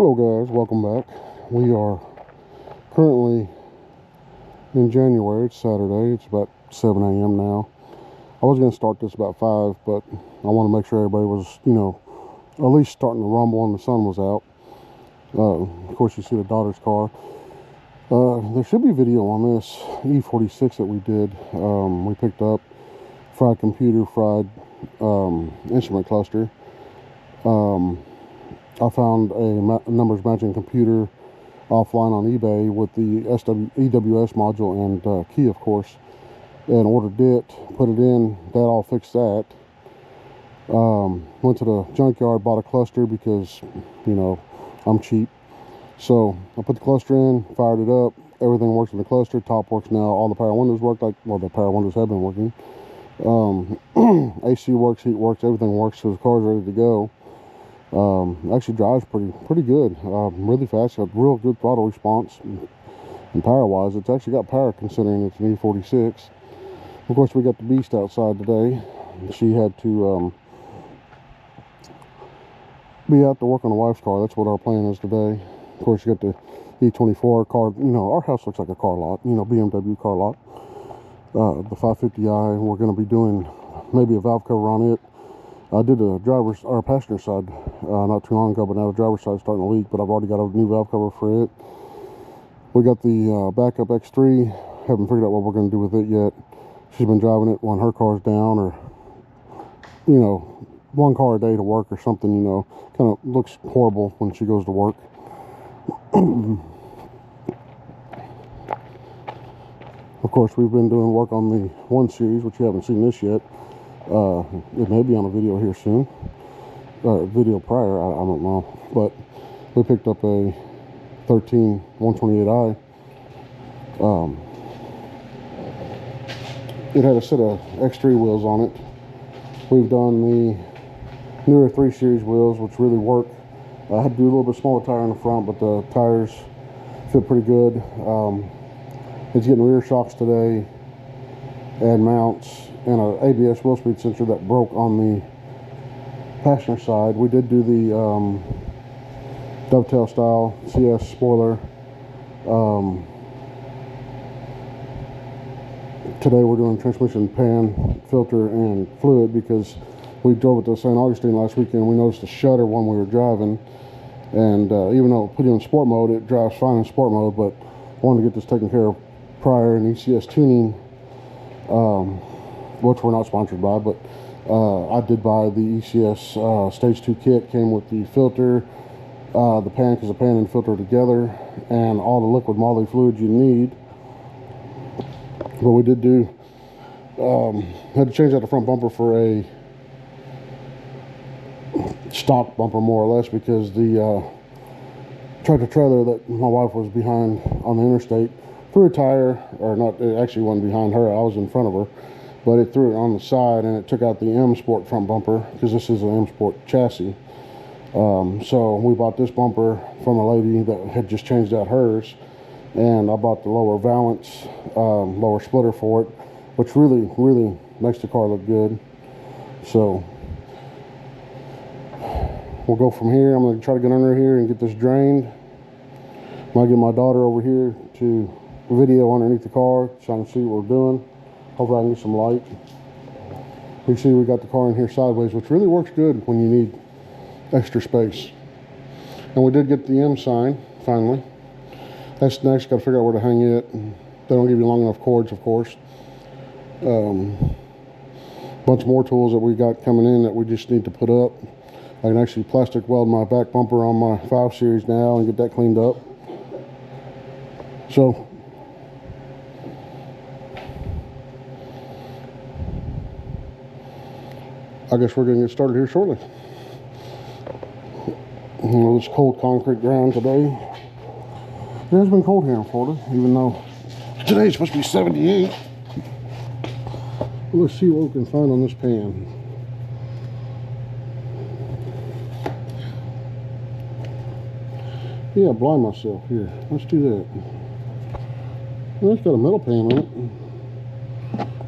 Hello guys, welcome back. We are currently in January. It's Saturday. It's about 7 a.m. now. I was going to start this about 5, but I want to make sure everybody was, at least starting to rumble and the sun was out. Of course, you see the daughter's car. There should be video on this E46 that we did. We picked up fried computer, fried instrument cluster. I found a numbers matching computer offline on eBay with the EWS module and key, of course, and ordered it, put it in. That all fixed that. Went to the junkyard, bought a cluster because, I'm cheap. So I put the cluster in, fired it up. Everything works in the cluster. Top works now. All the power windows work the power windows have been working. AC works, heat works, everything works. So the car's ready to go. Actually drives pretty good, really fast, got real good throttle response, and power wise it's actually got power considering it's an E46. Of course, we got the beast outside today. She had to be out to work on the wife's car. That's what our plan is today. Of course, you got the E24 car. Our house looks like a car lot, BMW car lot. The 550i, we're going to be doing maybe a valve cover on it. I did a passenger side not too long ago, but now the driver's side is starting to leak, but I've already got a new valve cover for it. We got the backup X3. Haven't figured out what we're going to do with it yet. She's been driving it when her car's down, or, one car a day to work or something, kind of looks horrible when she goes to work. Of course, we've been doing work on the 1 Series, which you haven't seen this yet. It may be on a video here soon, or video prior, I don't know, but we picked up a 13 128i. It had a set of X3 wheels on it. We've done the newer 3 Series wheels, which really work. I had to do a little bit smaller tire in the front, but the tires fit pretty good. It's getting rear shocks today and mounts, and an ABS wheel speed sensor that broke on the passenger side. We did do the dovetail style CS spoiler. Today we're doing transmission pan, filter, and fluid because we drove it to St. Augustine last weekend. We noticed a shudder when we were driving, and even though put it in sport mode, it drives fine in sport mode, but wanted to get this taken care of prior in ECS tuning, which we're not sponsored by, but I did buy the ECS Stage 2 kit. Came with the filter, the pan, because the pan and filter together, and all the liquid moly fluid you need. But we did do, had to change out the front bumper for a stock bumper, more or less, because the tractor trailer that my wife was behind on the interstate threw a tire, or not, it actually wasn't behind her, I was in front of her, but it threw it on the side and it took out the M Sport front bumper, because this is an M Sport chassis. So we bought this bumper from a lady that had just changed out hers, and I bought the lower valance, lower splitter for it, which really makes the car look good. So we'll go from here. I'm going to try to get under here and get this drained. Might get my daughter over here to video underneath the car so I can see what we're doing. Hopefully I can get some light. You see we got the car in here sideways, which really works good when you need extra space. And we did get the M sign finally. That's next. Got to figure out where to hang it. They don't give you long enough cords, of course. Bunch more tools that we got coming in that we just need to put up. I can actually plastic weld my back bumper on my 5 Series now and get that cleaned up. So I guess we're going to get started here shortly. This cold concrete ground today. It has been cold here in Florida, even though today's supposed to be 78. Let's see what we can find on this pan. Yeah, blind myself here. Let's do that. Well, it's got a metal pan on it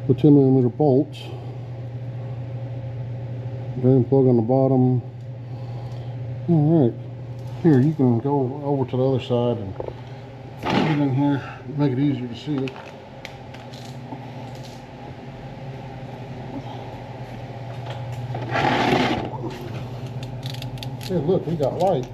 with 10mm bolts. Drain plug on the bottom. All right. Here, you can go over to the other side and get in here, make it easier to see. Hey, look, we got light.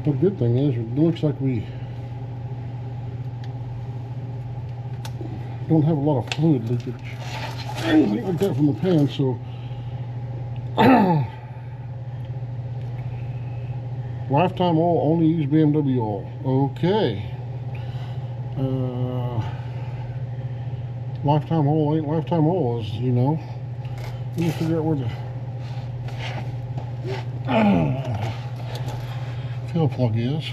The good thing is, it looks like we don't have a lot of fluid leakage or anything like that from the pan, so lifetime oil, only use BMW oil. Okay. Lifetime oil ain't lifetime oil, as you know. Let me figure out where the fill plug is.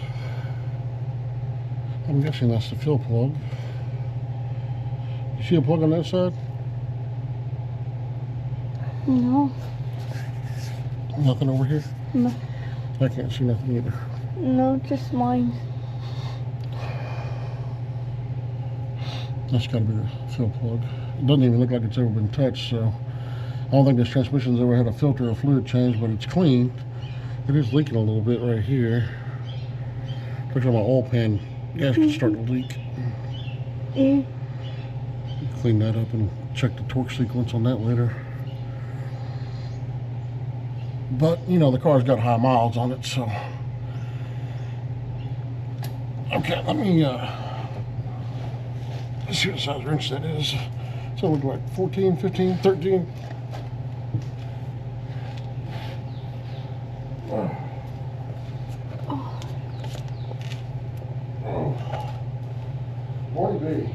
I'm guessing that's the fill plug. You see a plug on that side? No. Nothing over here? No. I can't see nothing either. No, just mine. That's got to be the fill plug. It doesn't even look like it's ever been touched, so I don't think this transmission's ever had a filter or fluid change, but it's clean. It is leaking a little bit right here. Looks like my oil pan gasket's starting to leak. Clean that up and check the torque sequence on that later. But, you know, the car's got high miles on it, so. Okay, let me let's see what size wrench that is. So it looks like 14, 15, 13. Morning, baby.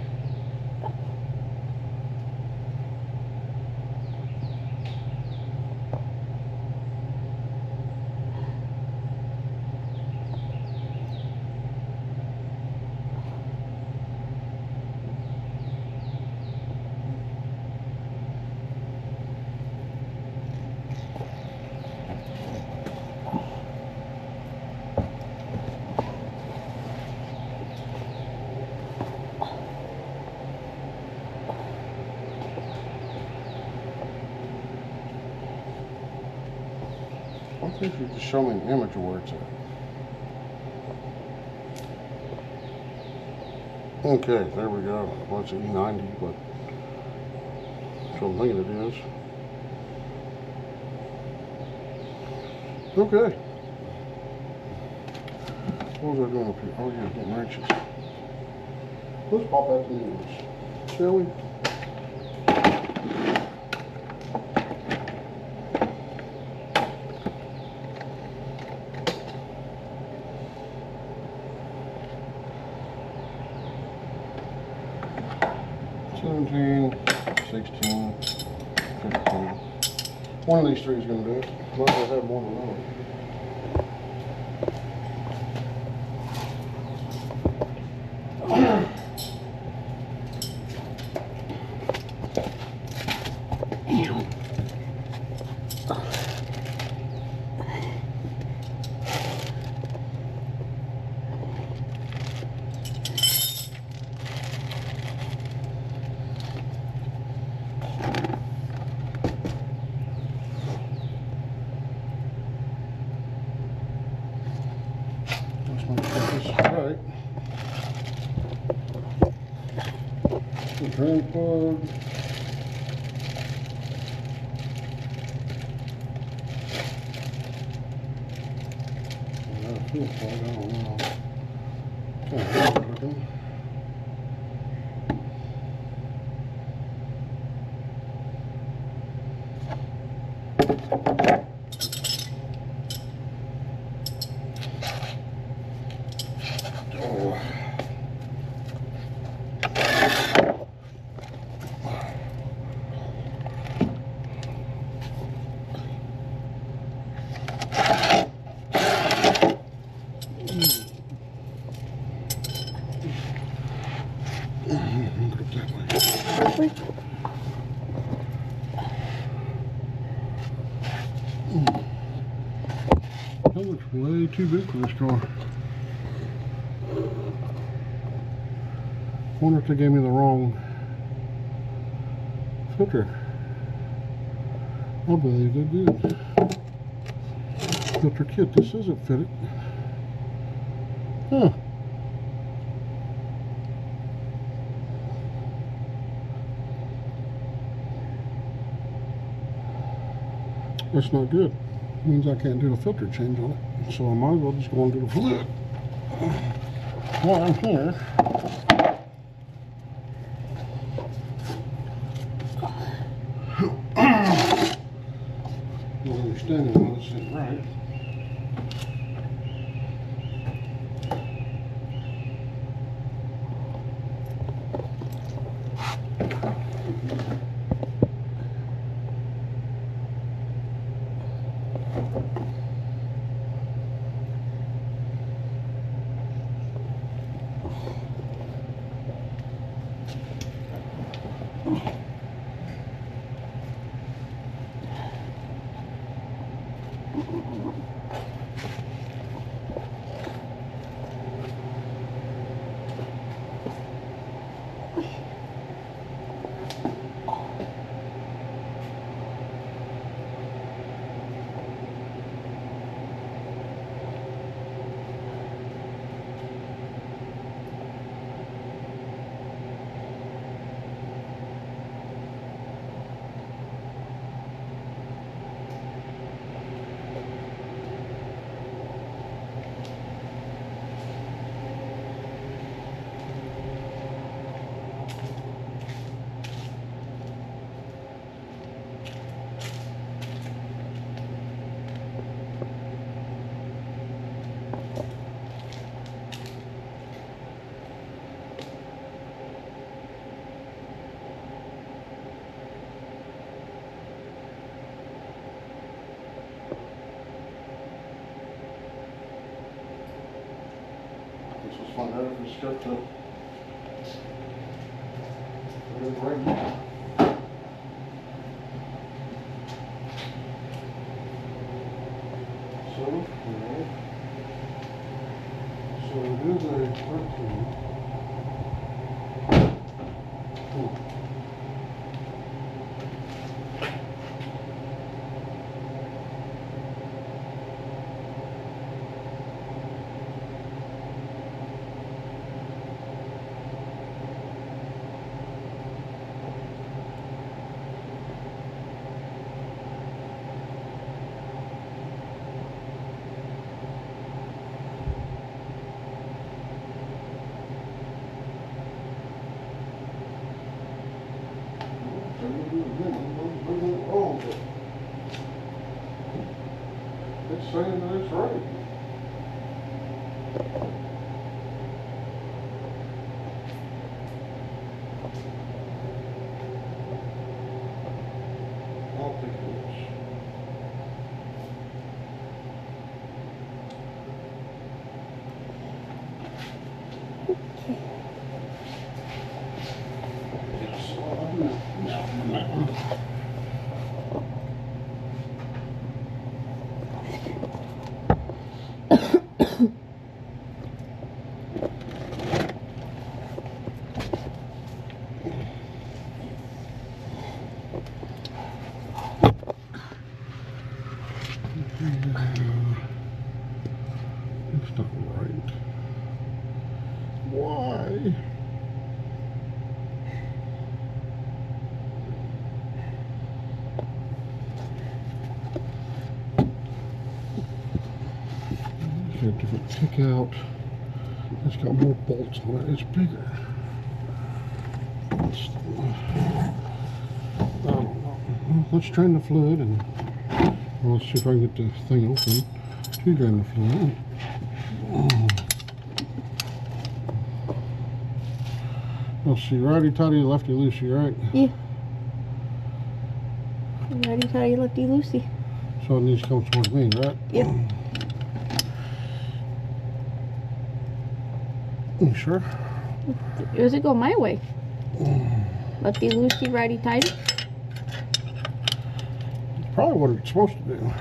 I think you just show me an image of where it's at. Okay, there we go. Well, it's E90, but that's what I'm thinking it is. Okay. What was I doing up here? Oh yeah, getting wrenches. Let's pop out the news, shall we? 17, 16, 15. One of these three is going to do it. Might as well have more than one. Right. The drain plug. Fuel plug, I don't know. Kind of weird looking. That looks way too big for this car. Wonder if they gave me the wrong filter. I believe they did. Filter kit. This isn't fitted. Huh. That's not good. Means I can't do the filter change on it. So I might as well just go and do the fluid. While I'm here. Not understanding why this isn't right. This was fun. If we start to right now. So it is a 13. It's saying that it's right. I'll think it is. Yes, I'll do it. It's not right. Why? It's got a different kick out. It's got more bolts on it. It's bigger. I don't know. Well, let's drain the fluid and let's see if I can get the thing open to drain the fluid. Let's see, righty tighty, lefty loosey, right? Yeah. Righty tighty, lefty loosey. So it needs to come towards me, right? Yep. You sure? Does it go my way? Lefty loosey, righty tighty. It's probably what it's supposed to do.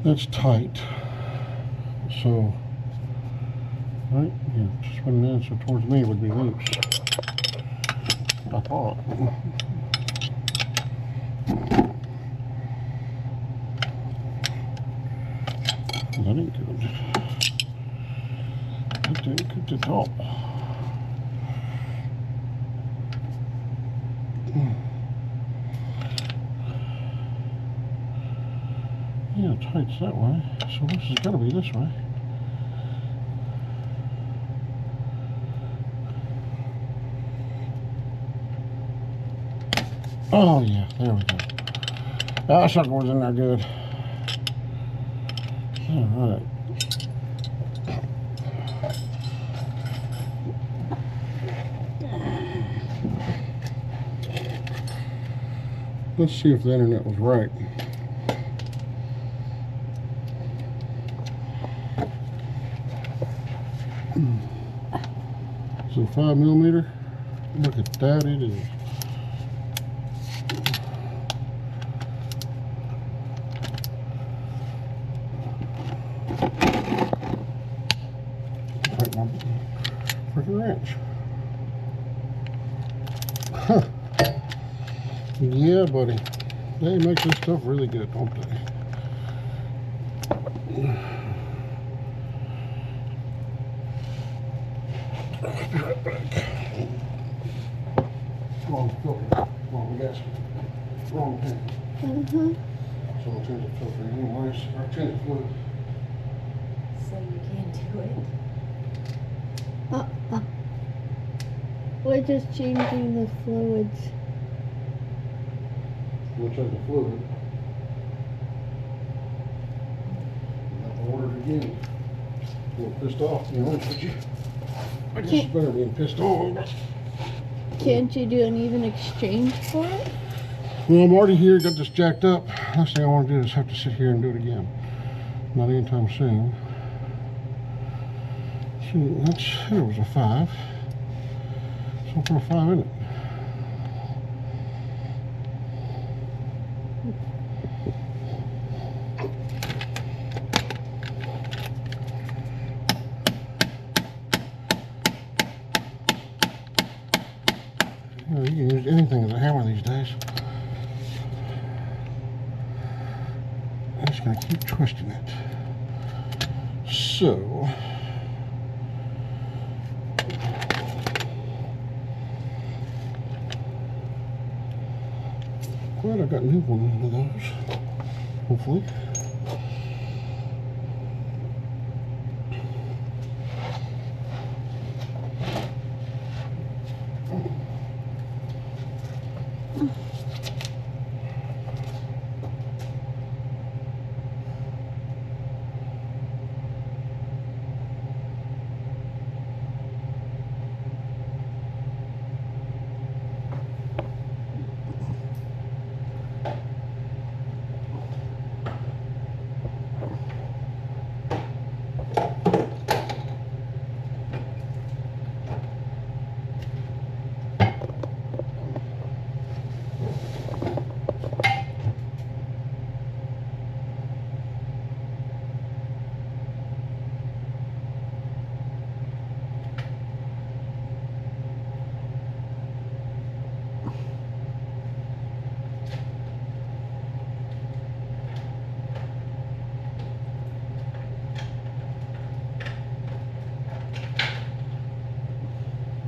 That's tight. So, right? Yeah, spinning in, so towards me would be loose. I thought. That ain't good. That ain't good at all. Yeah, tight's that way. So this has got to be this way. Oh yeah, there we go. That sucker was in there good. All right. Let's see if the internet was right. So 5mm. Look at that, it is. Like my freaking wrench. Huh. Yeah, buddy. They make this stuff really good, don't they? I'll be right back. Wrong filter. Wrong gasket. Wrong tank. Mm-hmm. So I'll change the filter anyways. Or change the fluid. So you can't do it? We're just changing the fluids. We'll check the fluid. I have to order it again. A little pissed off, to be honest with you. I just better being pissed off. Can't you do an even exchange for it? Well, I'm already here, got this jacked up. Last thing I want to do is have to sit here and do it again. Not anytime soon. So there was a 5. So I'll put a 5 in it. You know, you can use anything as a hammer these days. I'm just going to keep twisting it. So, glad I got a new one of those, hopefully.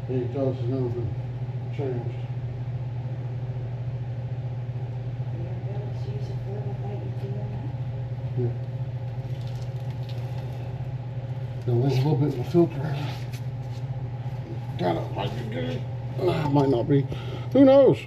Any times has never been changed. Yeah. Now there's a little bit of a filter. Kind of might be good. Might not be. Who knows?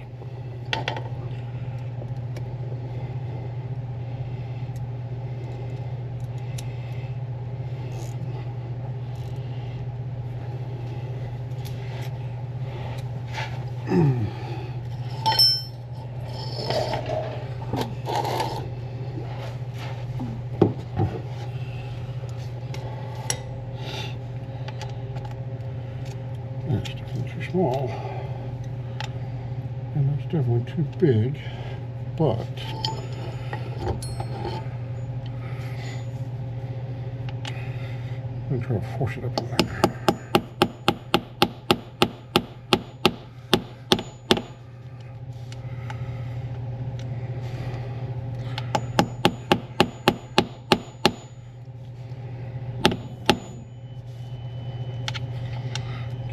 That's definitely too small. And that's definitely too big. But I'm trying to force it up in there.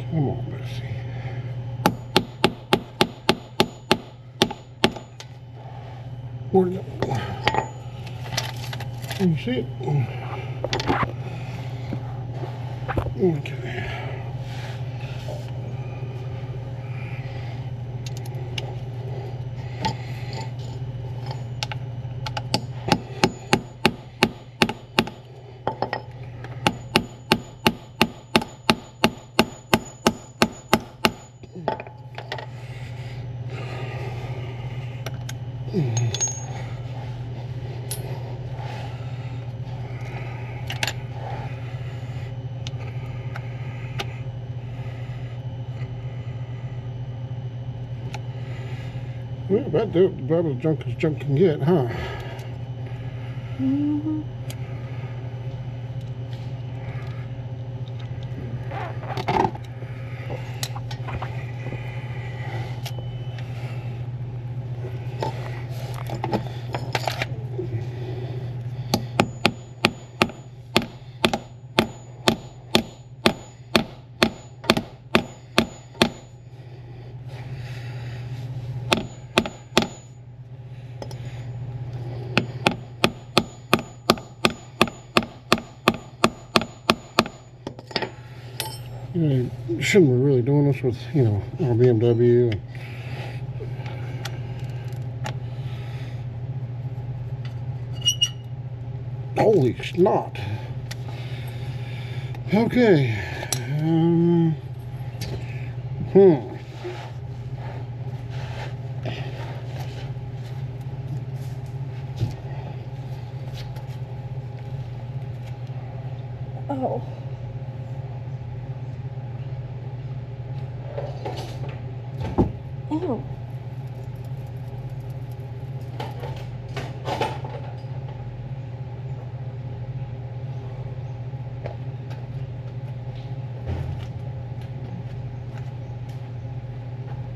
Come on, Bessie. Where'd it go? Can you see it? Okay. Well, about as junk as junk can get, huh? Mm-hmm. You know, you shouldn't be really doing this with, you know, our BMW. Holy snot. Okay. Oh. Ew.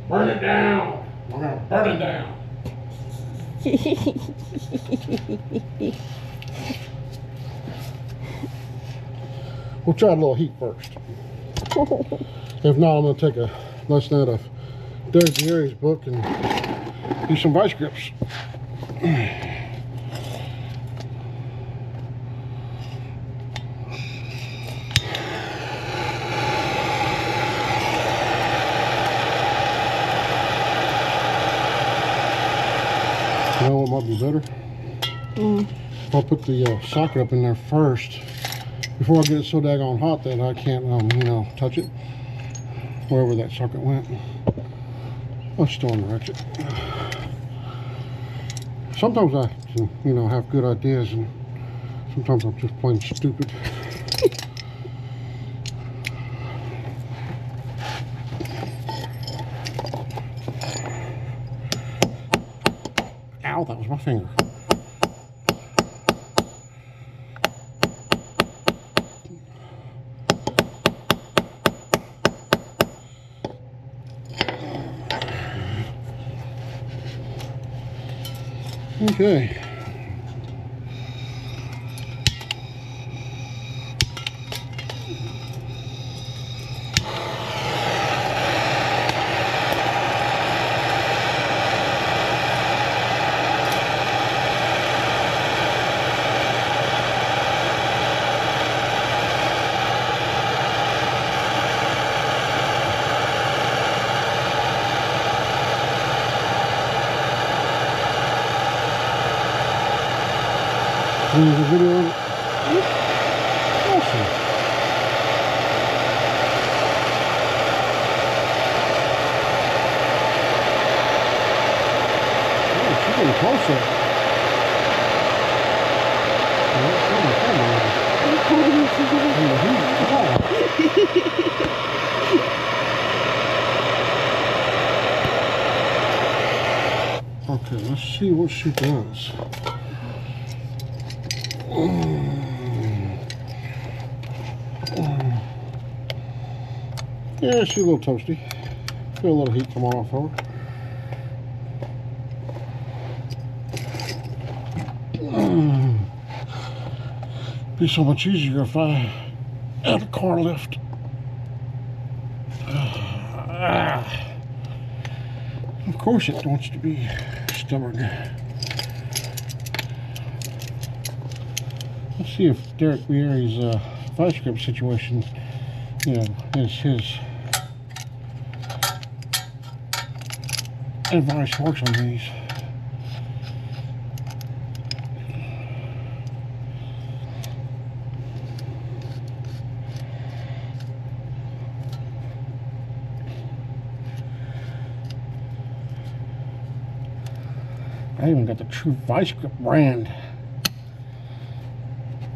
Burn it down. We're gonna burn it down. We'll try a little heat first. If not, I'm gonna take a lesson out of Derek Gary's book and do some vice grips. You know what might be better? If I put the socket up in there first, before I get it so daggone hot that I can't, you know, touch it, wherever that socket went. Oh, it's still in the ratchet. Sometimes I can, you know, have good ideas, and sometimes I'm just plain stupid. Ow, that was my finger. Okay. There's a video on it. Awesome. Oh, she's getting closer. Okay, let's see what she does. Yeah, she's a little toasty. Feel a little heat come off of her. Be so much easier if I had a car lift. Of course it wants to be stubborn. Let's see if Derek Bieri's vice grip situation, is his advice works on these. I even got the true vice grip brand.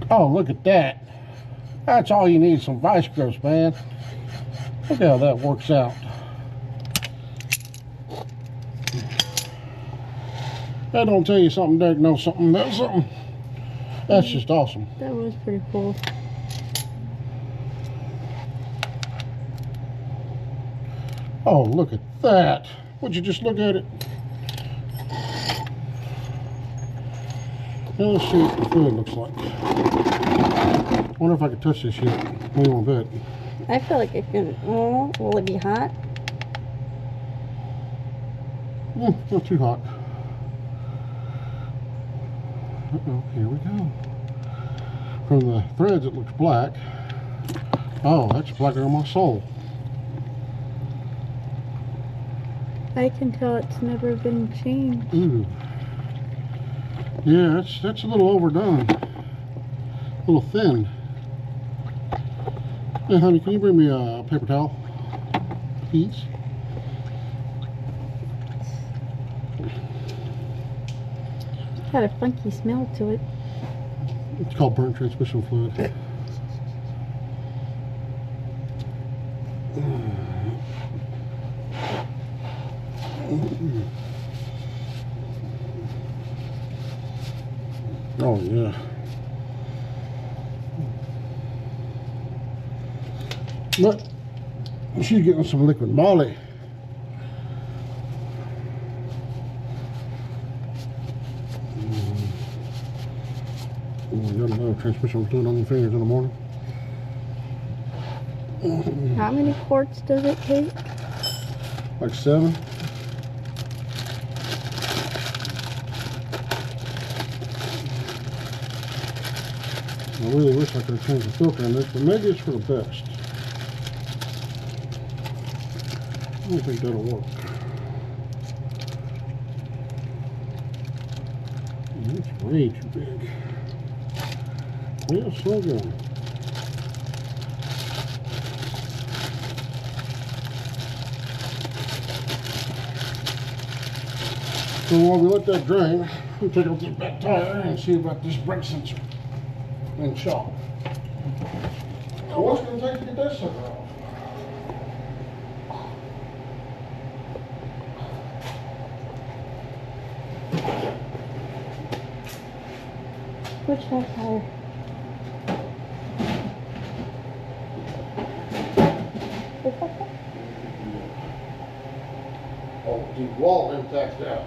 Oh, look at that. That's all you need, some vice grips, man. Look how that works out. That don't tell you something, Derek knows something, knows something. That's just awesome. That was pretty cool. Oh, look at that. Would you just look at it? Now let's see what the fluid looks like. I wonder if I could touch this yet. Maybe one bit. I feel like it can. Oh, will it be hot? Not too hot. Uh-oh, here we go. From the threads it looks black. Oh, that's blacker than my soul. I can tell it's never been changed. Ooh. Yeah, that's a little overdone. A little thin. Hey honey, can you bring me a paper towel? Please? Had a funky smell to it. It's called burnt transmission fluid. Oh yeah. Look, she's getting some liquid moly. You got another transmission fluid on your fingers in the morning. How many quarts does it take? Like 7. I really wish I could have changed the filter on this, but maybe it's for the best. I don't think that'll work. It's way too big. Yeah, slow going. So while we let that drain, we'll take out this back tire and see about this brake sensor and shop. Now what's it going to take to get that sucker off? Which back tire? Oh, the wall impacts out.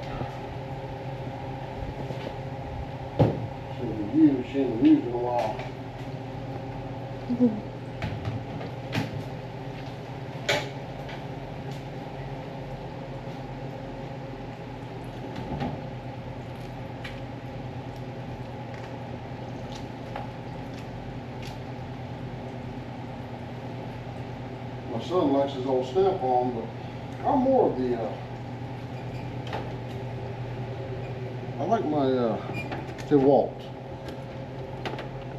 She ain't used in a while. My son likes his old Snap-on, but I'm more of the, I like my DeWalt.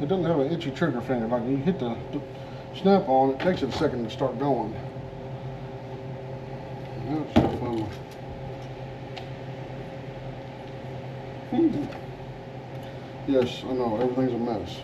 It doesn't have an itchy trigger finger. Like when you hit the Snap-on, it takes it a second to start going. That's so fun. Yes, I know, everything's a mess.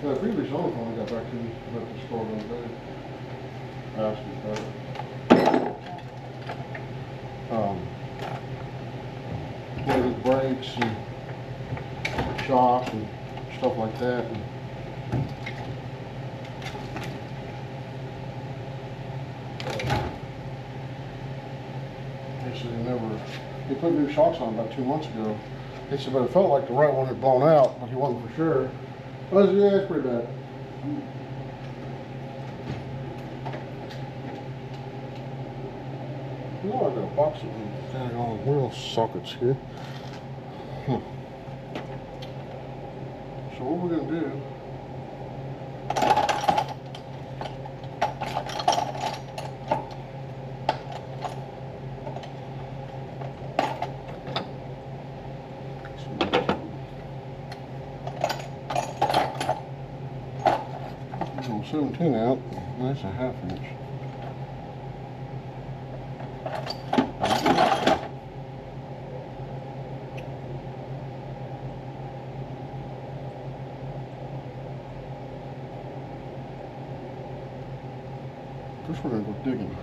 The previous owner when we got back to the store the other day. Asked me about it. Maybe brakes and shocks and stuff like that. And he said he put new shocks on about 2 months ago. He said, but it felt like the right one had blown out, but he wasn't for sure. I said, yeah, it's pretty bad. You know, I got a box of daggone wheel sockets here. So what we're gonna do? We'll 17 out. That's a 1/2 inch. First we're going to go digging.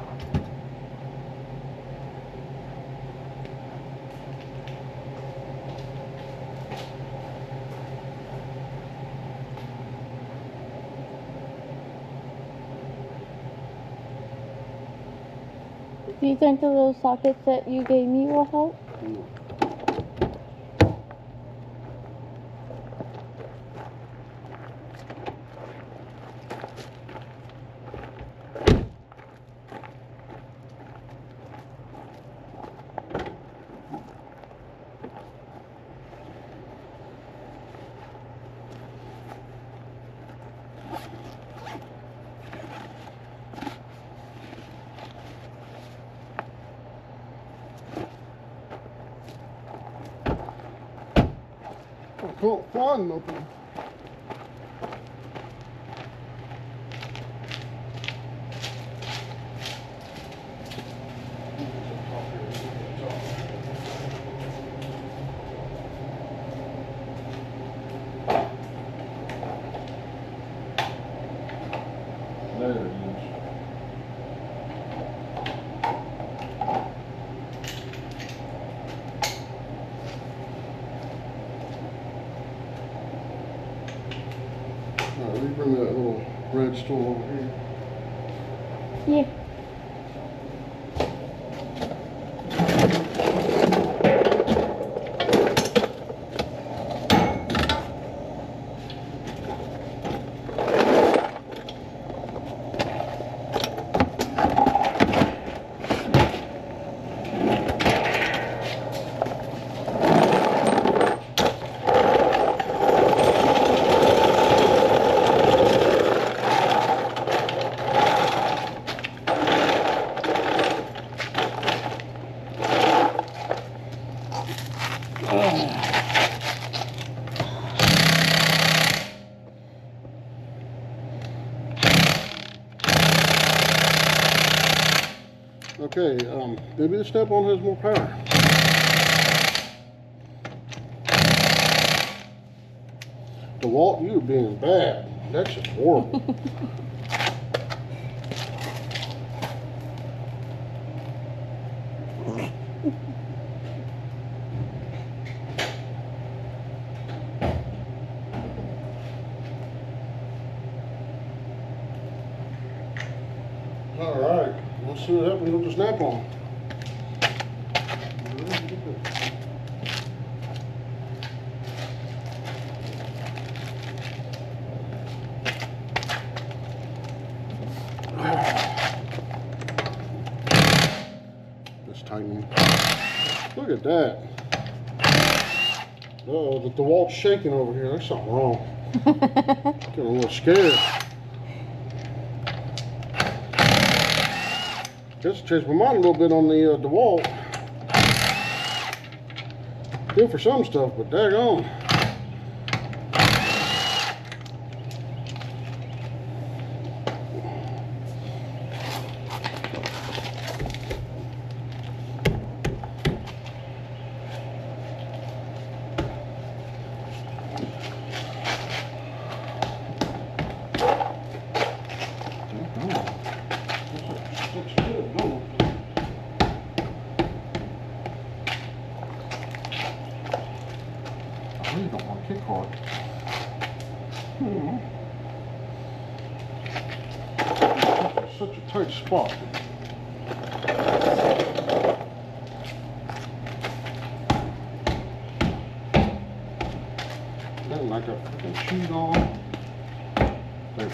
Do you think the little sockets that you gave me will help? I can't find nothing. There it is. Alright, let me bring that little red stool over here. Yeah. Okay, maybe the Snap-on has more power. DeWalt, you being bad. That's just horrible. All right, let's see what happens with the Snap-on. Just tightening. Look at that. Uh-oh, the DeWalt's shaking over here. There's something wrong. Getting a little scared. Just changed my mind a little bit on the DeWalt. Good for some stuff, but daggone. part. Such a tight spot. Then like a freaking sheet on. There.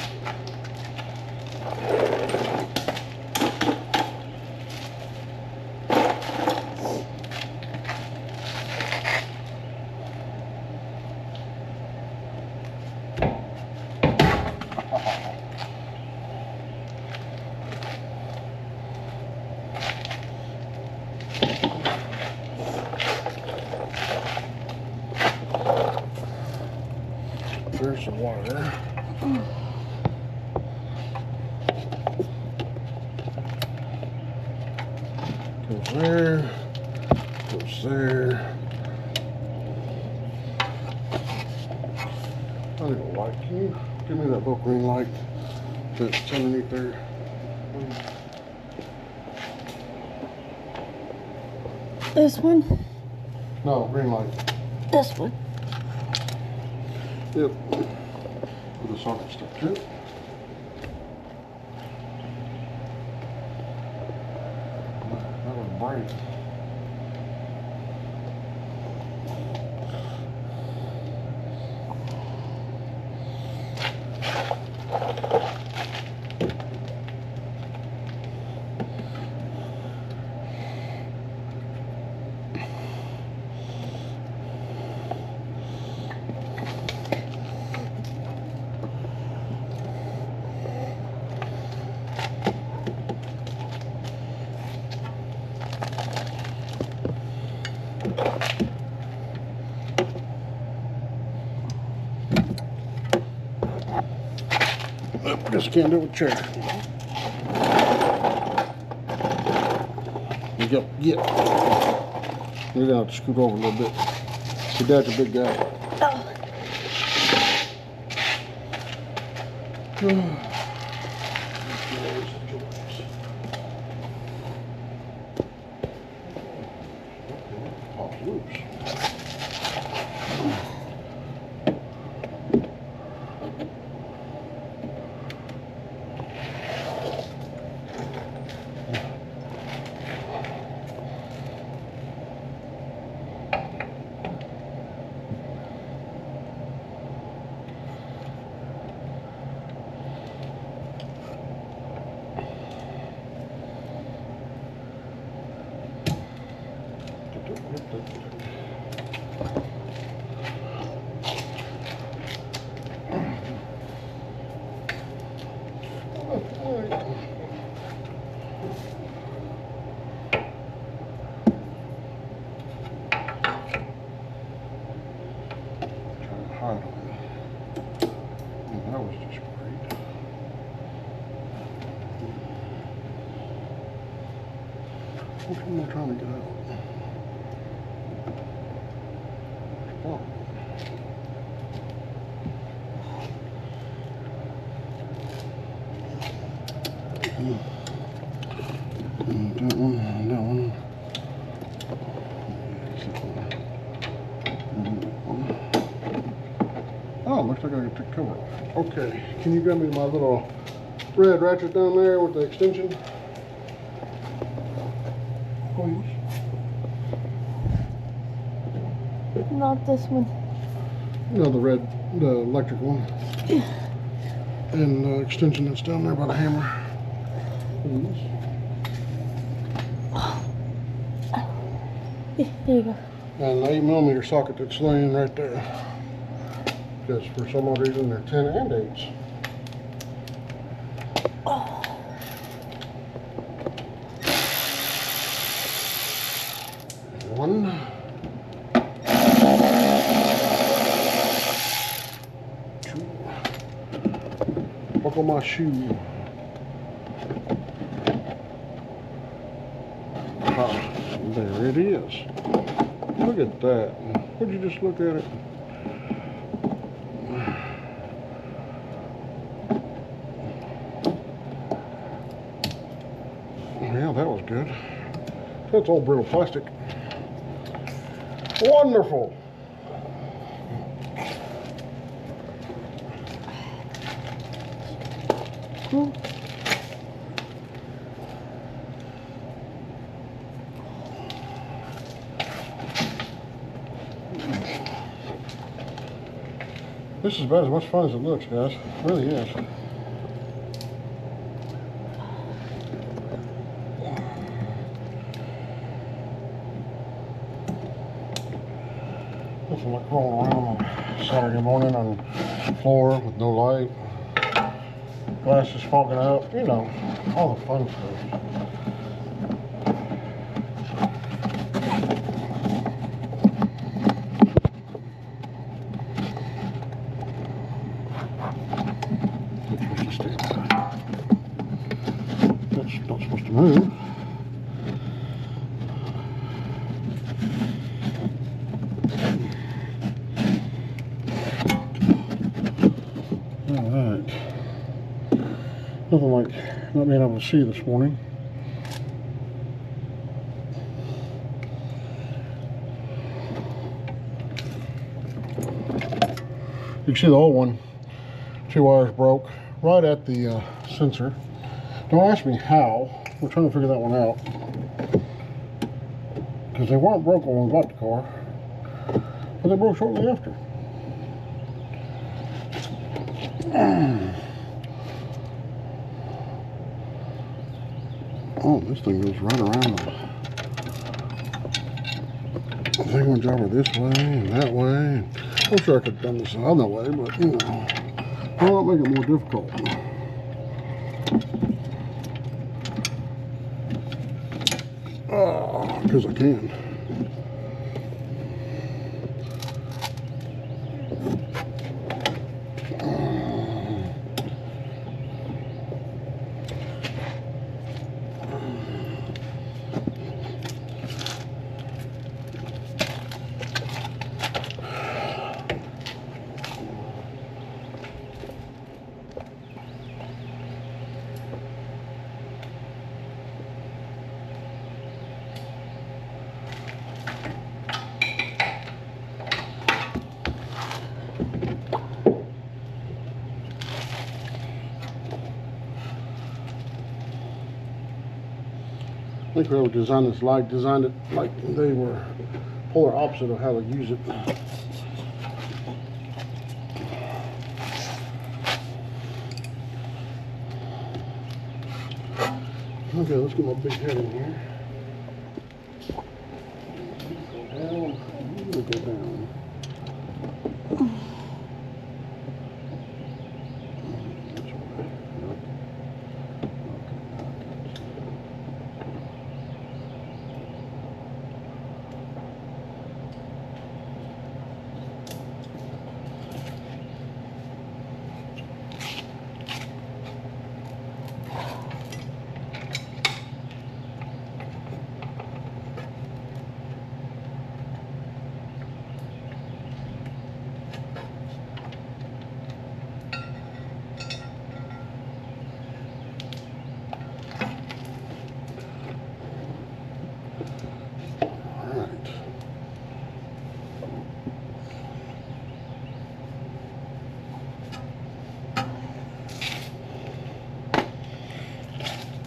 There's the wire. Goes there. Goes there. I need a light. Can you give me that little green light that's underneath there? This one? No, green light. This one. Yep. With a socket stuck to it. That would break. Just can't do it with chair. You go, get. You're gonna have to scoot over a little bit. Your dad's a big guy. Pop loose. That was just great. Which one am I trying to get out? Oh. That one, that one. Oh, looks like I can take the cover off. Okay, can you grab me my little red ratchet down there with the extension? Please. Not this one. No, the electric one. And the extension that's down there by the hammer. Please. Here you go. And the 8mm socket that's laying right there. Because for some odd reason they're 10 and 8s. One. Two. Buckle my shoe. Ah, there it is. Look at that. Would you just look at it? Yeah, that was good. That's all brittle plastic. Wonderful. Ooh. This is about as much fun as it looks, guys. It really is. Nothing like rolling around on Saturday morning on the floor with no light, glasses fogging up, you know, all the fun stuff. That's not supposed to move. Alright. Nothing like not being able to see this morning. You can see the old one, 2 wires broke right at the sensor. Don't ask me how. We're trying to figure that one out. Because they weren't broken when we bought the car, but they broke shortly after. Oh, this thing goes right around. I think I'm going to drive her this way and that way. I'm sure I could have done this another way, but you know, why not make it more difficult? Because I can. I think whoever designed this light designed it like they were polar opposite of how to use it. Okay, let's get my big head in here. Go down. I'm gonna go down.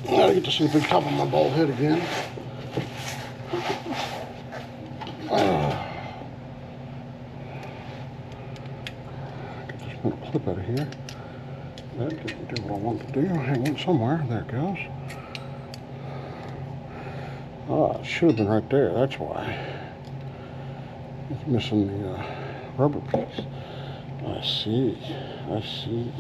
Now I get to see the top of my bald head again. Get this little clip out of here. That didn't do what I want to do. Hang on somewhere. There it goes. Oh, it should have been right there. That's why. It's missing the rubber piece. I see. I see.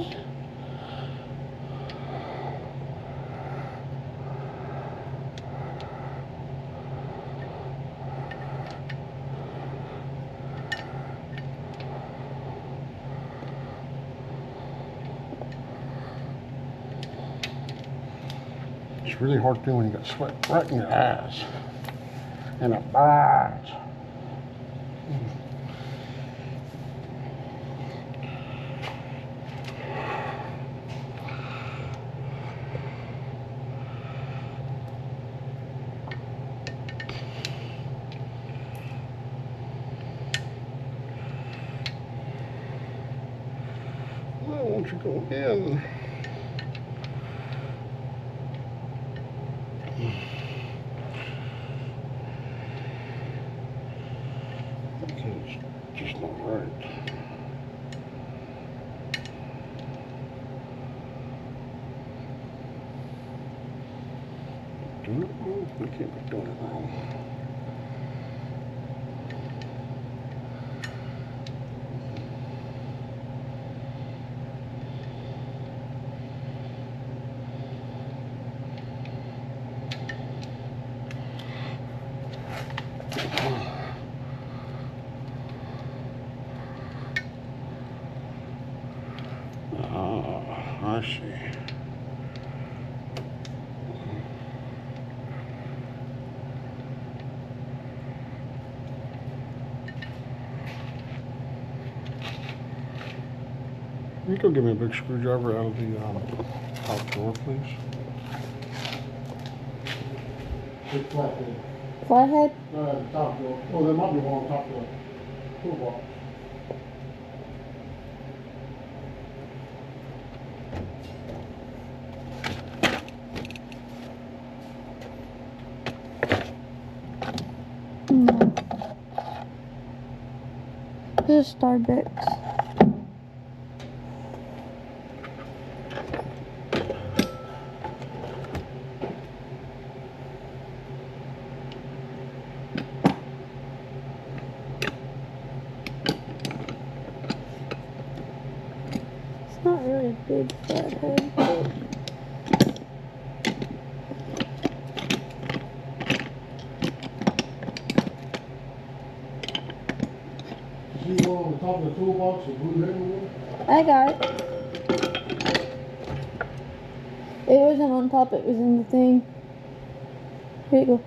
It's really hard to do when you got sweat right in your eyes. And it burns. Why won't you go in? It's just not right. Doing it wrong? I can't be doing it wrong. I see. You go give me a big screwdriver out of the top drawer, please. Big flathead. Flathead? The top drawer. Oh, there might be one on top of the toolbox. No. This is Starbucks. It's not really a big flathead, but See one on the top of the toolbox, the blue head one? I got it. It wasn't on top, it was in the thing. Here you go.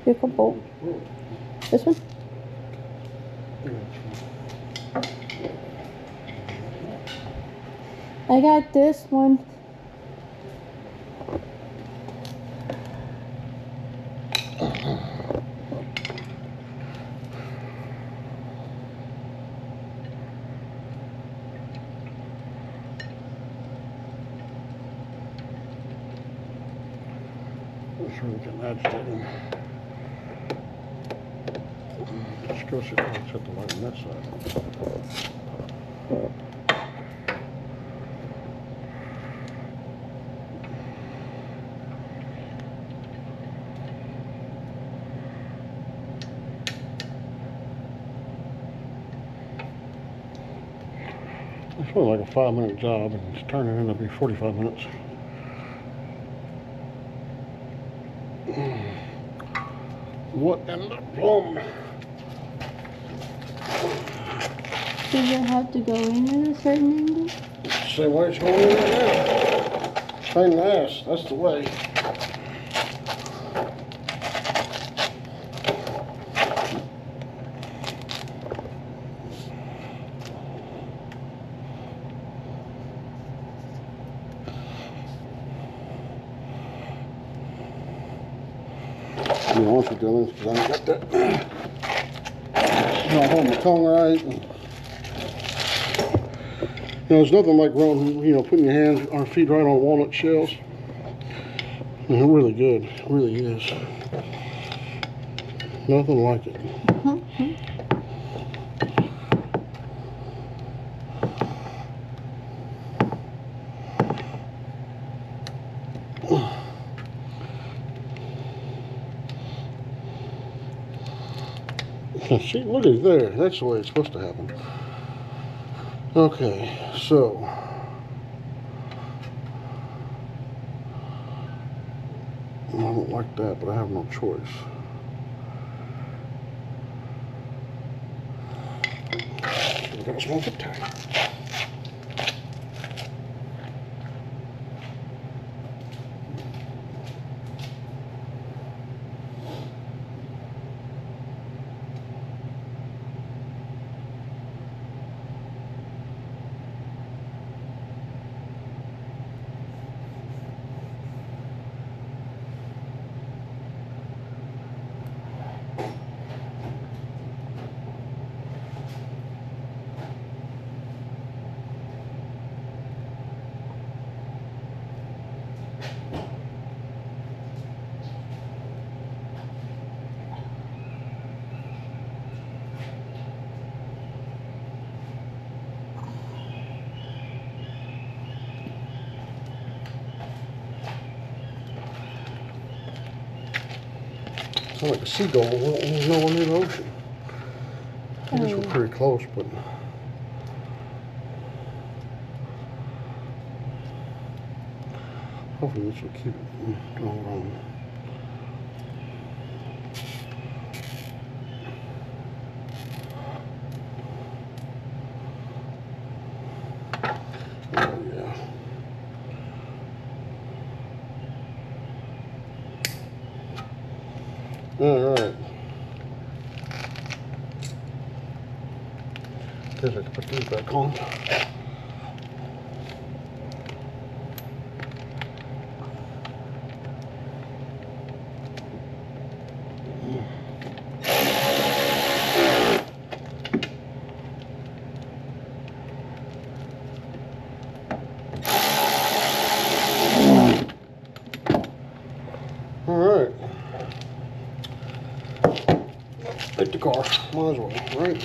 Here, come bolt. This one? I got this one. That's really getting agitating. Let's go see if I can set the light on that side. It's only like a 5-minute job, and it's turning into be 45 minutes. What in the plum? Does it have to go in at a certain angle? Same way it's going in right now. Pain in the ass, that's the way. To be honest with you, because I ain't got that. You know, holding my tongue right. And, there's nothing like rolling, putting your hands or feet right on walnut shells. They're really good. It really is. Nothing like it. See, look at it there. That's the way it's supposed to happen. Okay, so I don't like that, but I have no choice. We're gonna smoke it tight. Sound like a seagull. There's no one near the ocean. I guess we're pretty close, but. Hopefully this will keep it going on. Oh yeah. All right. Guess I can put these back on. All right. Take the car. Might as well, right?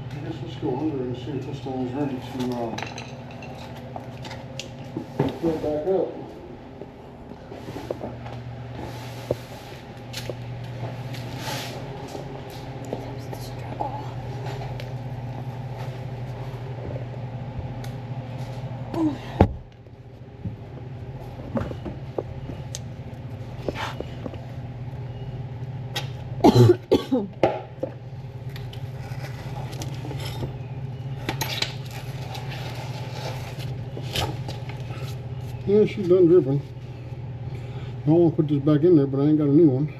I guess let's go under and see if this thing is ready to fill back up. Yeah, she's done dripping. I don't want to put this back in there, but I ain't got a new one.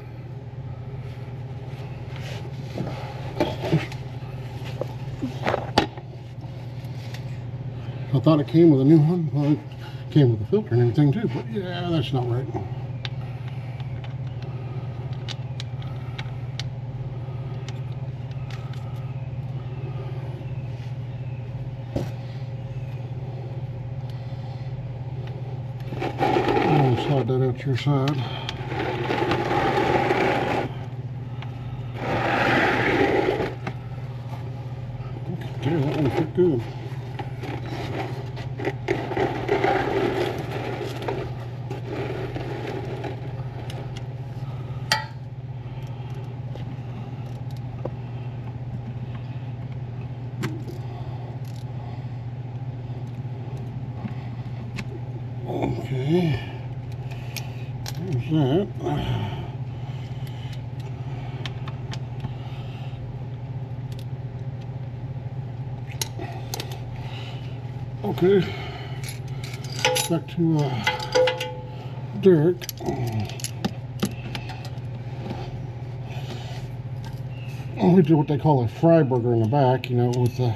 I thought it came with a new one. Well, it came with a filter and everything too, but yeah, that's not right. I'll slide that out to your side. Okay, that one fit good. Okay, there's that. Okay, back to Derek. We do what they call a fry burger in the back, you know, with the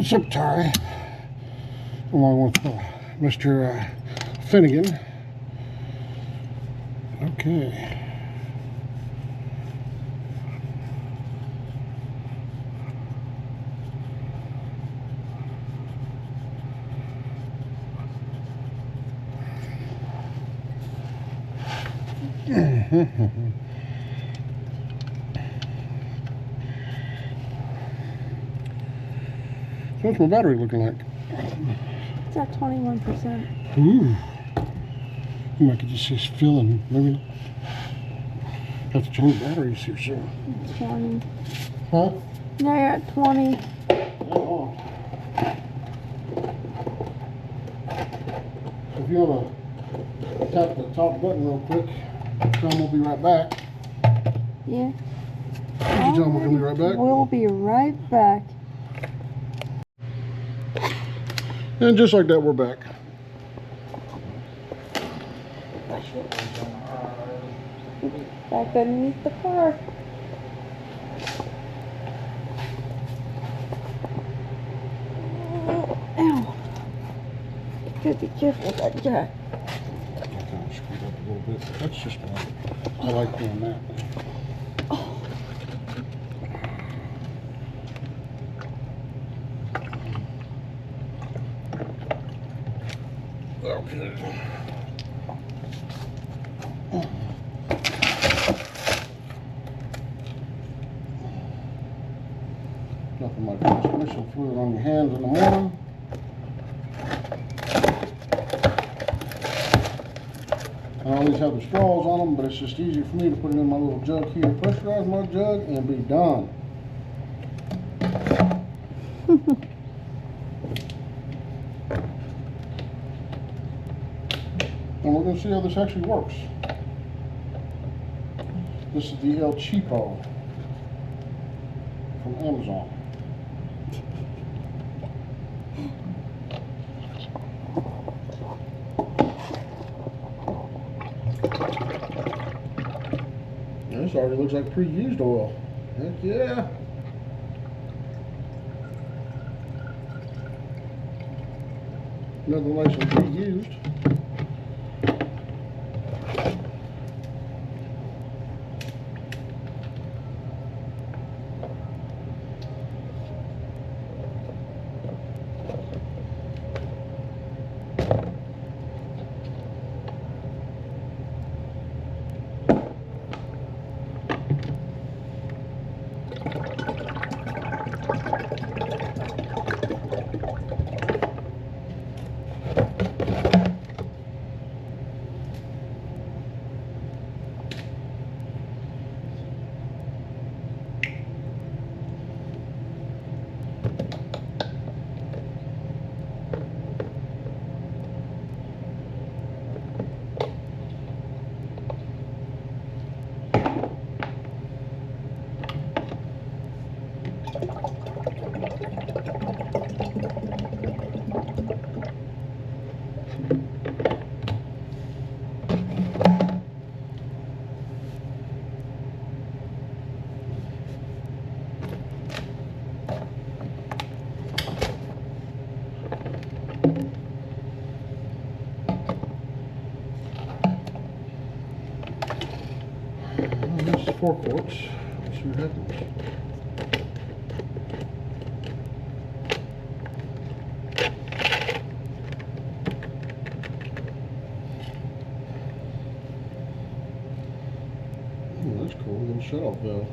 zip tie, along with Mr. Finnegan. Okay. So what's my battery looking like? It's at 21%. Ooh. You might could just see filling. Maybe have to change batteries here soon. 20. Huh? Now you're at 20. Oh. So if you want to tap the top button real quick, tell them we'll be right back. Yeah. Did you tell them we're going to be right back? We'll be right back. And just like that, we're back. Back underneath the car. Ow. You gotta be careful with that jack. I kind of screwed up a little bit. That's just fine. I like doing that. Okay. Nothing like transmission fluid on your hands in the morning. I always have the straws on them, but it's just easier for me to put it in my little jug here, pressurize my jug, and be done. And we're going to see how this actually works. This is the El Cheapo from Amazon. This already looks like pre-used oil. Heck yeah. Nothing like some pre-used. This is 4 quarts. Let's see what happens. Oh, that's cool. Little shut-off valve.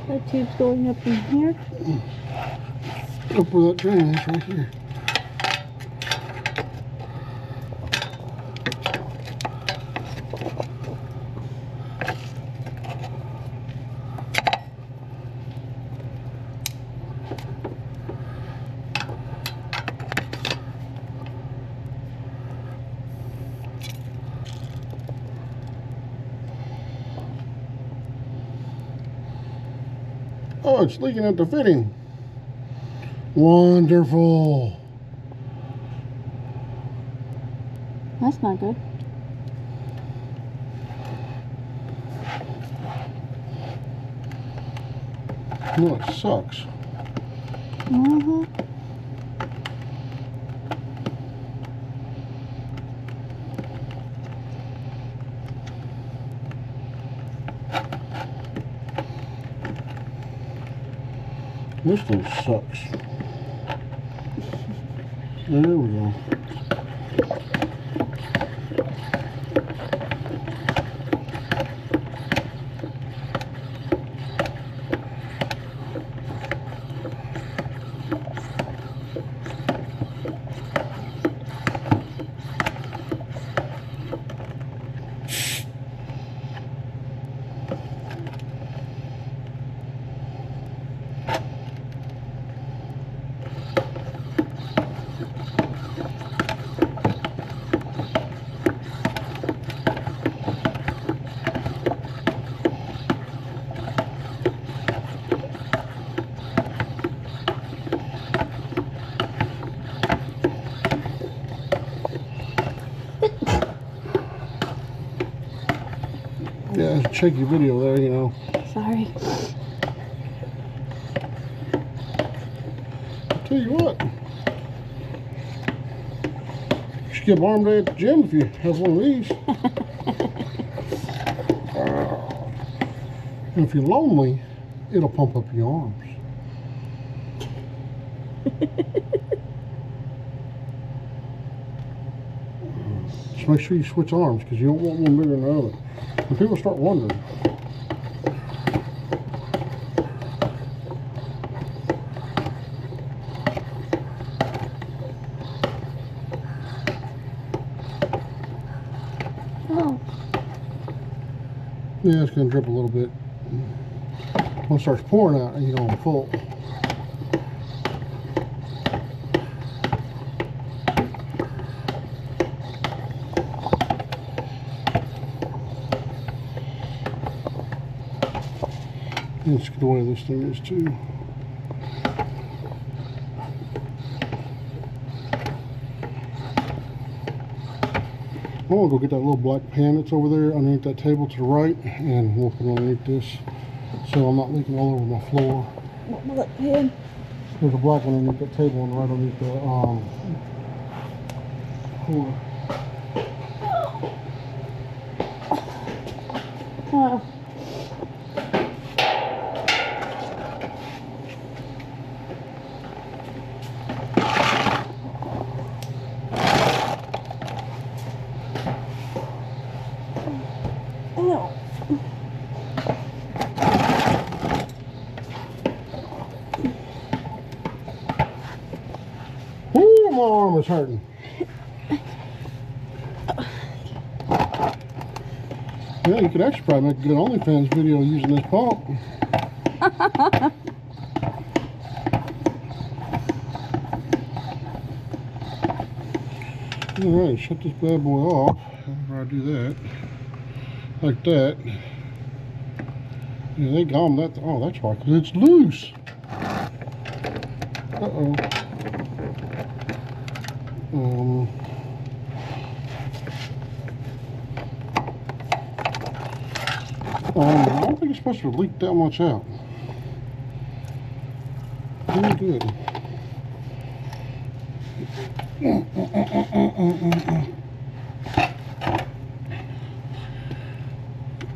That tube's going up in here. Up where that drain is, right here. Oh, it's leaking at the fitting. Wonderful. That's not good. No, it sucks. Mm-hmm. This thing sucks. There we go. Yeah, check your video there, you know. Sorry. Tell you what, you should get arm day at the gym if you have one of these. And if you're lonely, It'll pump up your arms. Just make sure you switch arms because you don't want one bigger than the other. And people start wondering. Oh, Yeah, it's going to drip a little bit. When it starts pouring out, you're going full. Let's get the way this thing is too. I'm gonna go get that little black pan that's over there underneath that table to the right, and we'll put it underneath this so I'm not leaking all over my floor. what black pen? There's a black one underneath that table and right underneath the cooler. Oh. Ow. Ooh, my arm is hurting. Yeah, you could actually probably make a good OnlyFans video using this pump. Alright, shut this bad boy off. After I do that. Like that. Yeah, they gum that. Oh, that's right, because it's loose. Uh-oh. I don't think it's supposed to leak that much out. Pretty good.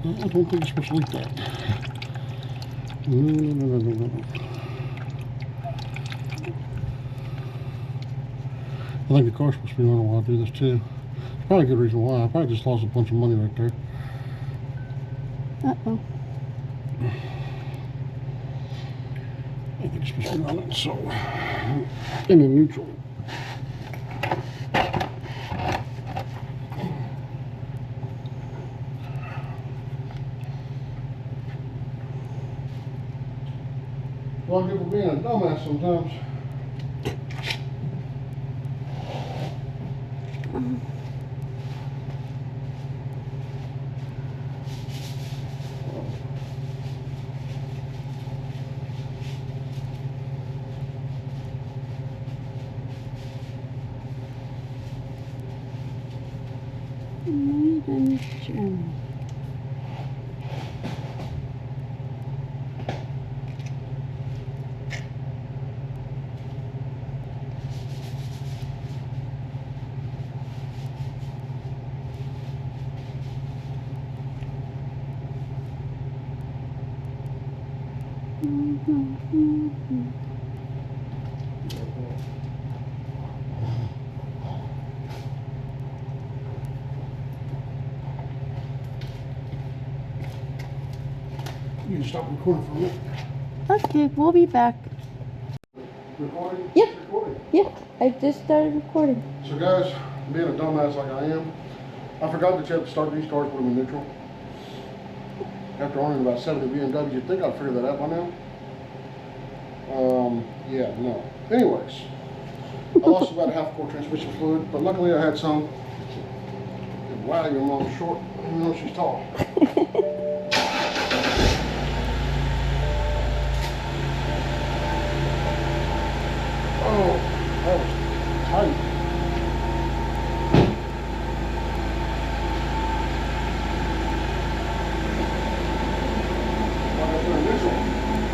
I don't think it's supposed to leak that. No. I think the car's supposed to be running while I do this too. Probably a good reason why. I probably just lost a bunch of money right there. Uh-oh. I think it's supposed to be running, so in the neutral. Well, people being a dumbass sometimes. Made in Germany. You can stop recording for a minute. Okay, we'll be back. Recording? Yep. Recording. Yeah, I just started recording. So guys, being a dumbass like I am, I forgot that you have to start these cars, put them in neutral. After owning about 70 BMWs, you'd think I'd figure that out by now. Yeah, no. Anyways, I lost about a half quart transmission fluid, but luckily I had some. And wow, your mom's short, even though she's tall. Oh, that was tight.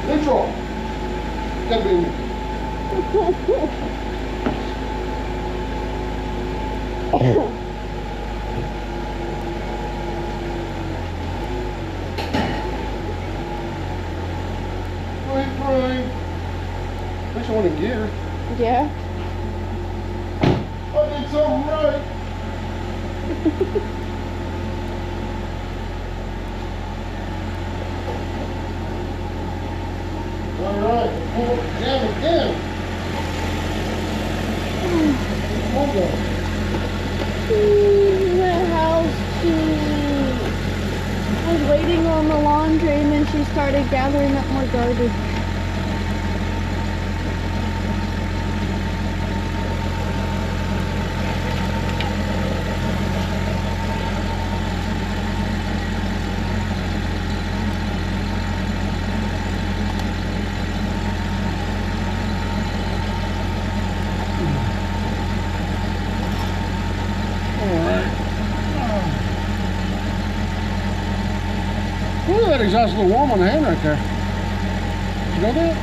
Neutral. Gotta be in neutral. least I went in gear. Yeah. I did something right. All right, pull up the jam again. Hold on. That house, she was waiting on the laundry and then she started gathering up more garbage. Look at that exhaust a little warm on the hand right there. You know that?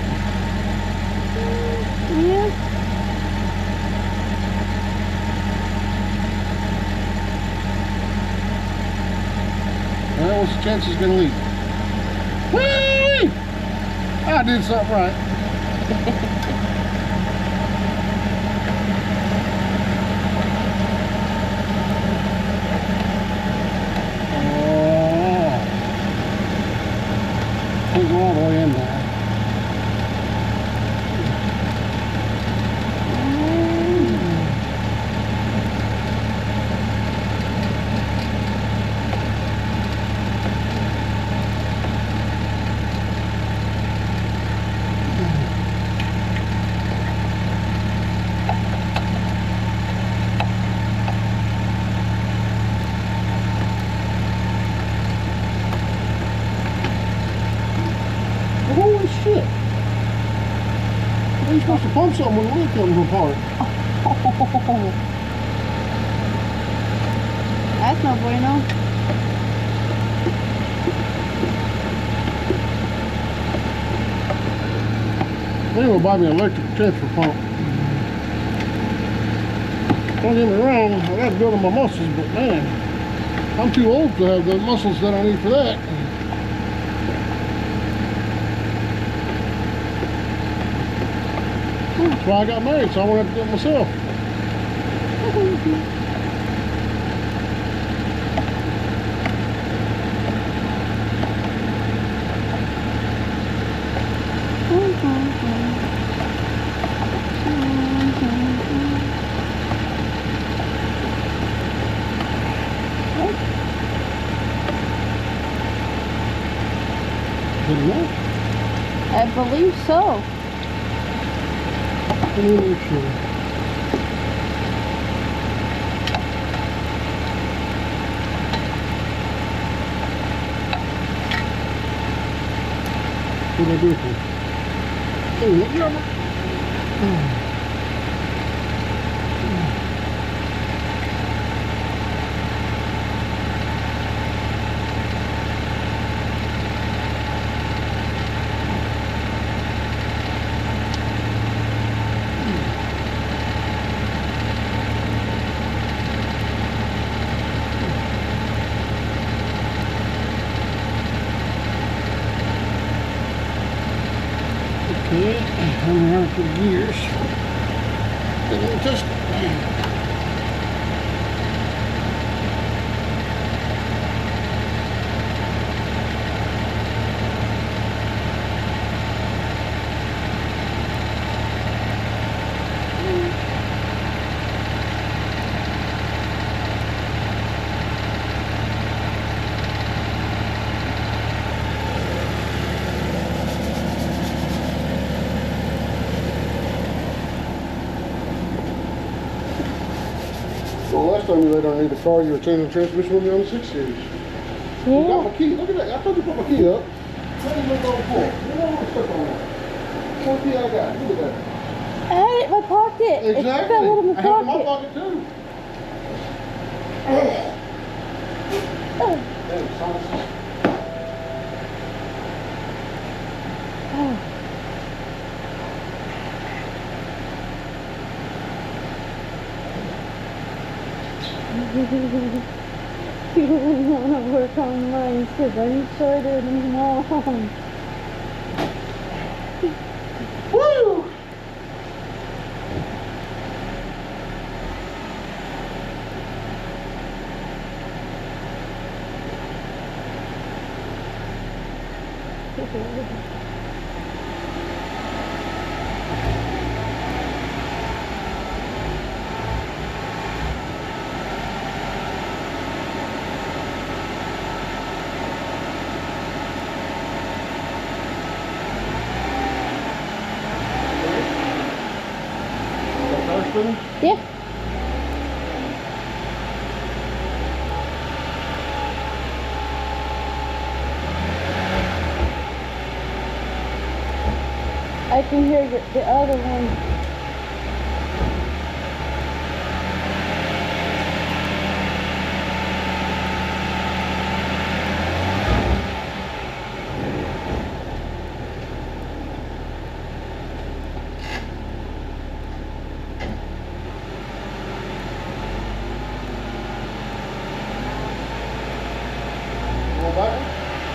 Yeah. Well, what's the chance it's gonna leak? Whee! I did something right. Can't go all the way in there. Holy shit! You're supposed to pump something when the lid comes apart. That's no bueno. They're gonna buy me an electric transfer pump. Don't get me wrong, I gotta build on my muscles, but man, I'm too old to have the muscles that I need for that. That's why I got married, so I won't have to do it myself. Good enough. I believe so. Let me make sure. What did I do with it? Oh, look at it. Okay, I'm running for gears. Didn't touch it. Well, last time you laid underneath the car, you were changing the transmission with me on the 6 series. You got Yeah. my key. Look at that. I told you to put my key up. Let me look on the floor. You don't want to stuck on that. What key I got? Look at that. I had it in my pocket. It Exactly. fell out of my I have it in my pocket. pocket too. Oh. Damn, sinuses. Oh. You want to work on mine because I'm shorter than mom. Woo! Yeah. I can hear the other one.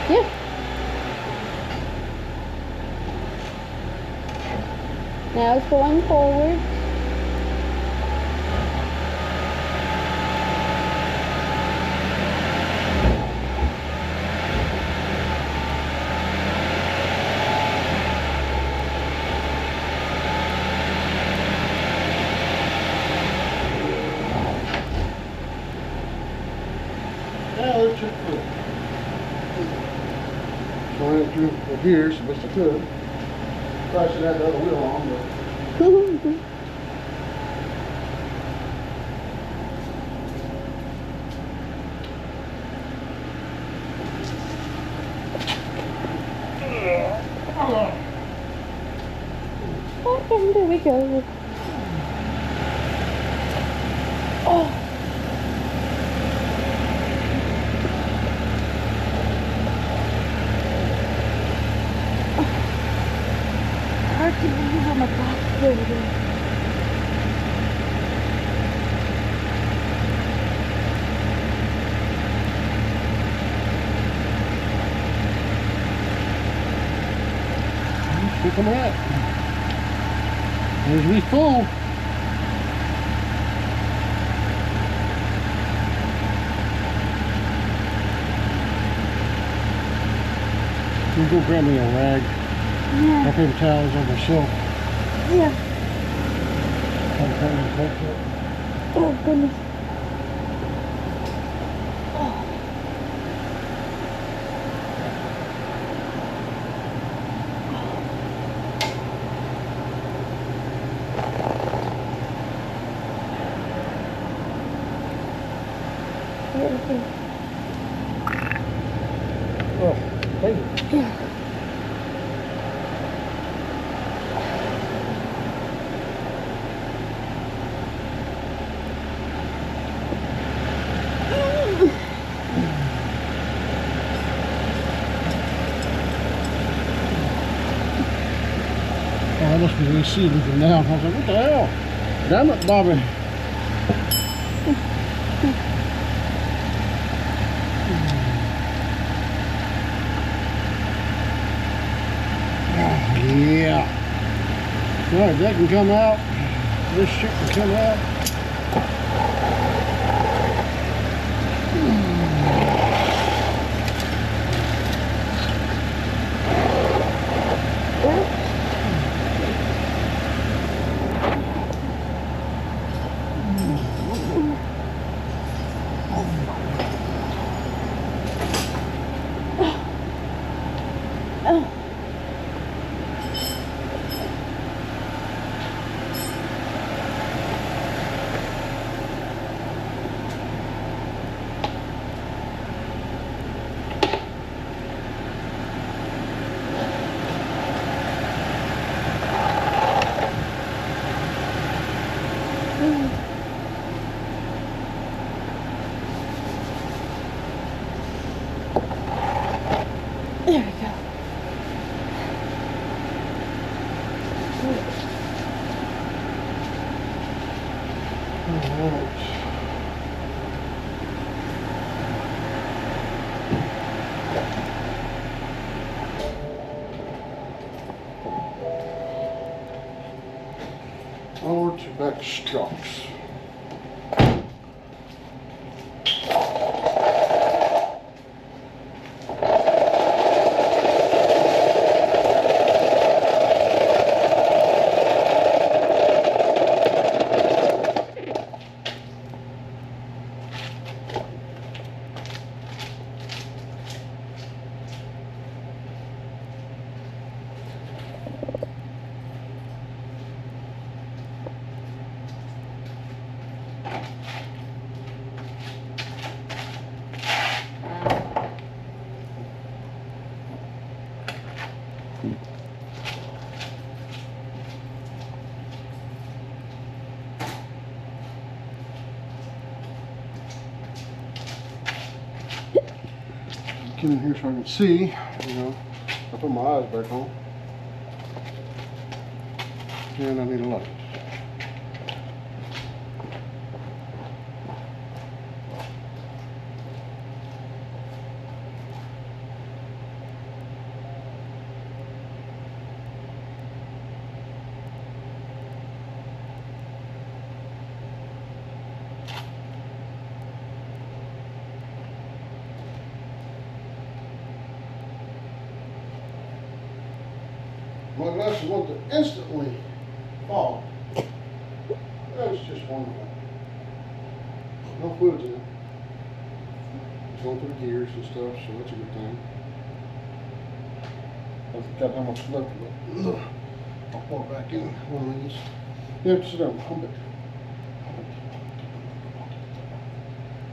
Yeah. Now it's going forward. Yeah, let's check for it. Going it through here, so best I could. Probably should have the other wheel on, but. Okay, there we go. Oh. Hard to believe I'm a box builder. Keep coming out. There's me full. You go grab me a rag. Yeah. My paper towels on the shelf. Yeah. Okay. Oh goodness. Oh, thank you. Yeah. Oh, that must be the AC leaking down. I was like, what the hell? Damn it, Bobby. Yeah. Alright, that can come out. This shit can come out. There we go. Alright. Onward to back strokes. Get in here so I can see, you know. I put my eyes back on. And I need a light. My glasses want to instantly fall. That's just wonderful. No fluids in it. It's going through the gears and stuff, so that's a good thing. I've got how much left of it. I'll pour it back in one of these. You have to sit down and pump it.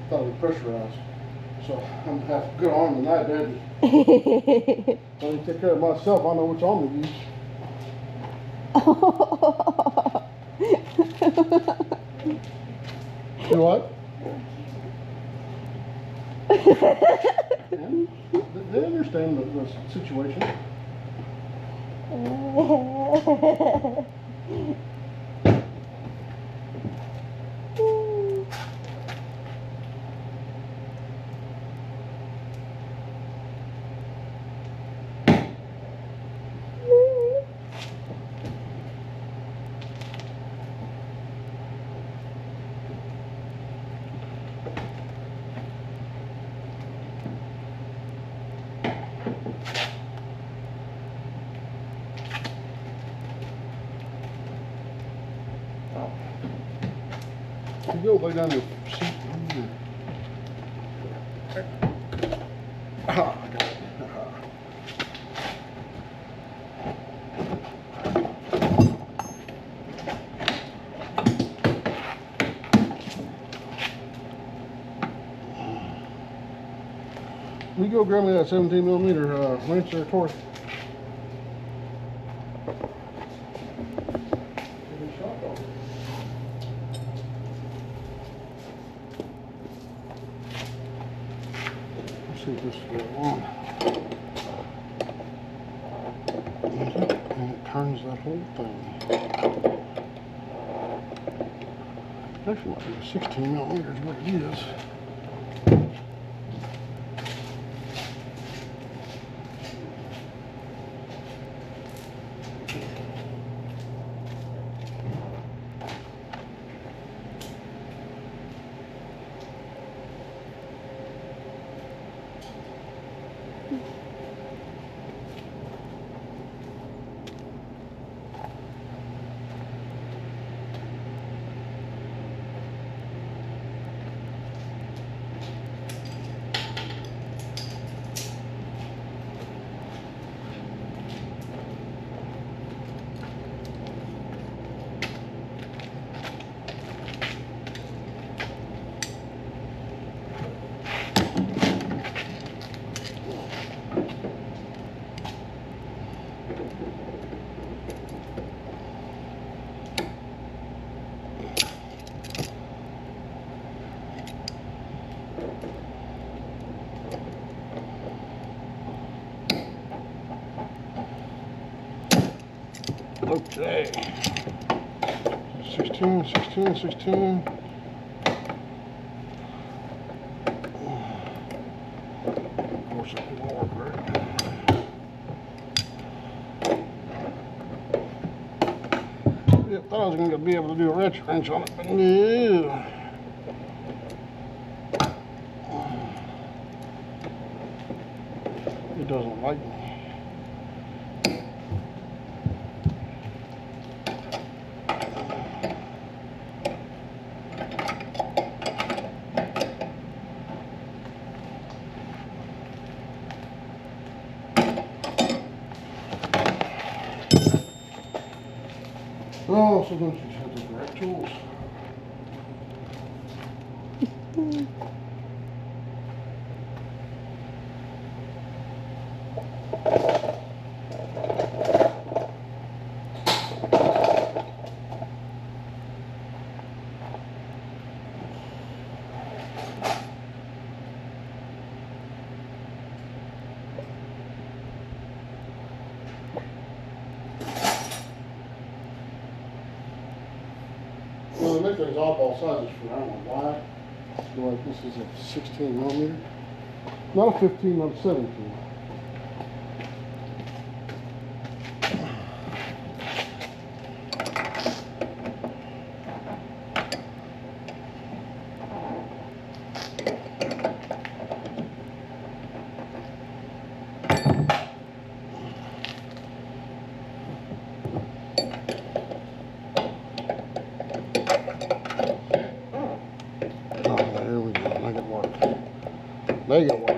Thought it would pressurize. So I'm gonna have a good arm tonight, baby. I need to take care of myself. I know which arm to use. You know what? They understand the situation. You go lay down your seat. Ah, I got it. You go grab me that 17 millimeter wrench there, Tori. Let's see if this is on. And it turns that whole thing. Actually might be 16 millimeters what it is. Okay. 16, 16, 16. Of course, it won't work right. Yeah, thought I was going to be able to do a ratchet wrench on it, but no. It doesn't like me. Oh, sometimes you just have the correct tools. everything's oddball sizes for, I don't know why. Like this is a 16 millimeter. Not a 15, not a 17. There we go. Make it work. Make it work.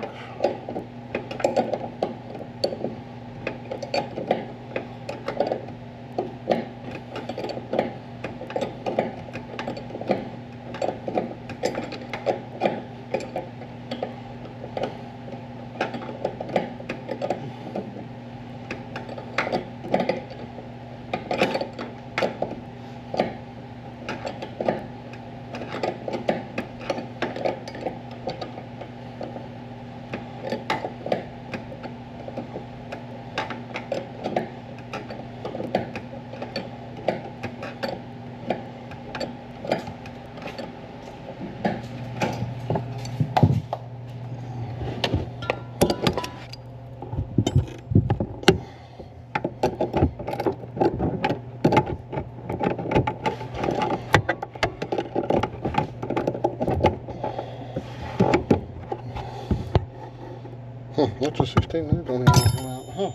What's a 16 minute? Don't even come out. Huh.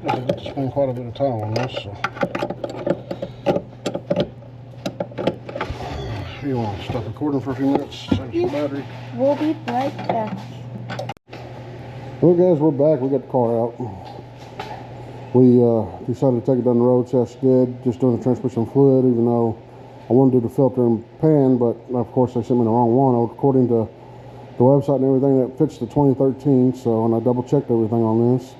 I get to spend quite a bit of time on this. So. You want to stop recording for a few minutes? Save some battery. We'll be right back. Well, guys, we're back. We got the car out. We decided to take it down the road, test did, just doing the transmission fluid, even though I wanted to do the filter and pan, but of course they sent me the wrong one. According to the website and everything, that fits the 2013, so, and I double checked everything on this.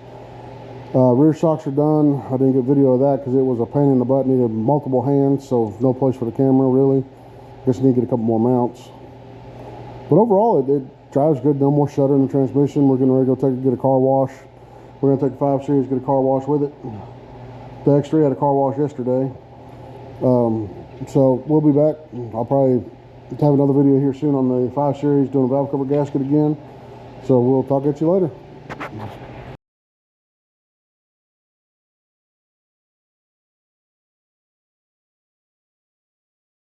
Rear shocks are done. I didn't get video of that because it was a pain in the butt, needed multiple hands, so no place for the camera really. Guess I need to get a couple more mounts. But overall, it drives good, no more shudder in the transmission. We're getting ready to go get a car wash. We're going to take the 5 Series, get a car wash with it. The X3 had a car wash yesterday. So we'll be back. I'll probably have another video here soon on the 5 Series doing a valve cover gasket again. So we'll talk at you later.